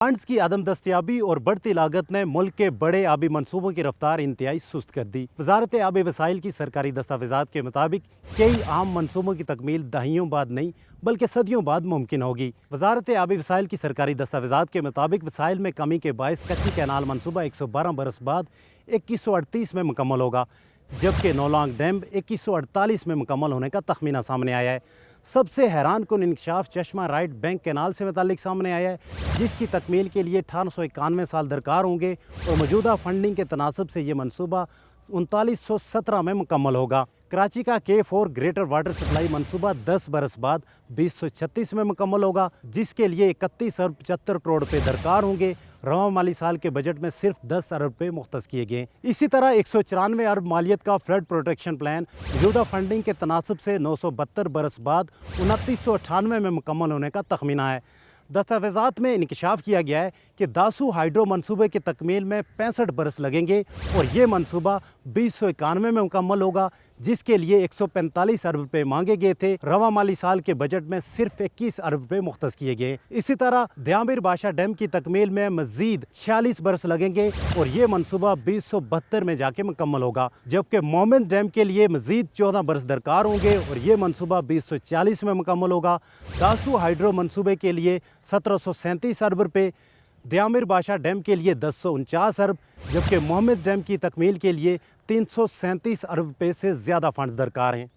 Funds की अदम दस्तियाबी और बढ़ती लागत ने मुल्क के बड़े आबी मनसूबों की रफ्तार इंतहाई सुस्त कर दी। वजारत आबी वसाइल की सरकारी दस्तावेजात के मुताबिक कई अहम मनसूबों की तकमील दहाइयों बाद नहीं बल्कि सदियों बाद मुमकिन होगी। वजारत आबी वसाइल की सरकारी दस्तावेजात के मुताबिक वसाइल में कमी के बायस कच्ची कैनाल मनसूबा 112 बरस बाद 2138 में मुकम्मल होगा, जबकि नौलांग डैम 2148 में मुकम्मल होने का तखमीना सामने आया है। सबसे हैरान कुन इंकशाफ चश्मा राइट बैंक कैनाल से मुतालिक सामने आया है, जिसकी तकमील के लिए 1891 साल दरकार होंगे और मौजूदा फंडिंग के तनासब से ये मनसूबा 3917 में मुकम्मल होगा। कराची का K4 ग्रेटर वाटर सप्लाई मनसूबा 10 बरस बाद 2036 में मुकम्मल होगा, जिसके लिए 31 अरब 75 करोड़ रुपये दरकार होंगे। रवा माली साल के बजट में सिर्फ 10 अरब रुपये मुख्तस किए गए। इसी तरह 194 अरब मालियत का फ्लड प्रोटेक्शन प्लान मौजूदा फंडिंग के तनासब से 972 बरस बाद 2998 में मुकम्मल होने का तखमीना है। दस्तावेजात में इंकशाफ किया गया है कि दासू हाइड्रो मनसूबे की तकमील में 65 बरस लगेंगे और ये मनसूबा 2091 में मुकम्मल होगा, जिसके लिए 145 अरब रुपये मांगे गए थे। रवा माली साल के बजट में सिर्फ 21 अरब रुपये मुख्तस किए गए। इसी तरह दियामिर बादशाह डैम की तकमील में मजीद 46 बरस लगेंगे और ये मनसूबा 2072 में जाके मुकम्मल होगा, जबकि मोमिन डैम के लिए मजीद 14 बरस दरकार होंगे और ये मनसूबा 2040 में मुकम्मल होगा। दासू हाइड्रो मनसूबे के लिए 1737 अरब रुपये, दियामिर बादशाह डैम के लिए 1049 अरब, जबकि मोहम्मद डैम की तकमील के लिए 337 अरब रुपये से ज़्यादा फंड दरकार हैं।